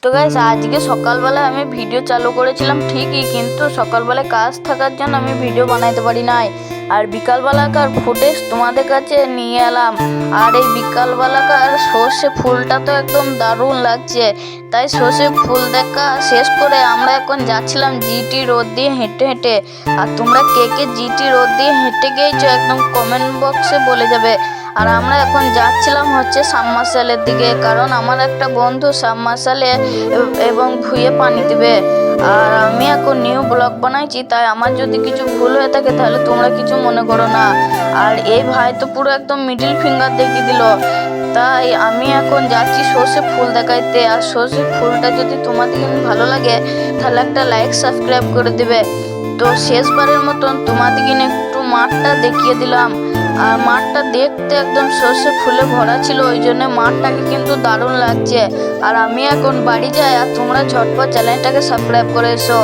তো গাইস আজকে সকালবেলায় আমি ভিডিও চালু করেছিলাম ঠিকই, কিন্তু সকালবেলায় কাজ থাকার জন্য আমি ভিডিও বানাইতে পারি নাই। আর বিকালবেলাকার ফুটেজ তোমাদের কাছে নিয়ে এলাম। আর এই বিকালবেলাকার সর্ষে ফুলটা তো একদম দারুণ লাগছে, তাই সর্ষে ফুল দেখা শেষ করে আমরা এখন যাচ্ছিলাম জিটি রোড দিয়ে হেঁটে হেঁটে। আর তোমরা কে কে জিটি রোড দিয়ে হেঁটে গিয়েছো একদম কমেন্ট বক্সে বলে যাবে। আর আমরা এখন যাচ্ছিলাম হচ্ছে সাবমার্শালের দিকে, কারণ আমার একটা বন্ধু সাবমার্শালে এবং ভুঁয়ে পানি দিবে। আর আমি এখন নিউ ব্লগ বানাইছি, তাই আমার যদি কিছু ভুল হয়ে থাকে তাহলে তোমরা কিছু মনে করো না। আর এই ভাই তো পুরো একদম মিডিল ফিঙ্গার দেখিয়ে দিল। তাই আমি এখন যাচ্ছি সর্ষে ফুল দেখাইতে। আর সর্ষে ফুলটা যদি তোমাদের ভালো লাগে তাহলে একটা লাইক সাবস্ক্রাইব করে দেবে। তো শেষবারের মতন তোমাদেরকে একটু মাঠটা দেখিয়ে দিলাম। আর মাঠটা দেখতে একদম সর্ষে ফুলে ভরা ছিল, ওই জন্য মাঠটাকে কিন্তু দারুণ লাগছে। আর আমি এখন বাড়ি যাই, আর তোমরা ঝটপট চ্যানেলটাকে সাবস্ক্রাইব করে এসো।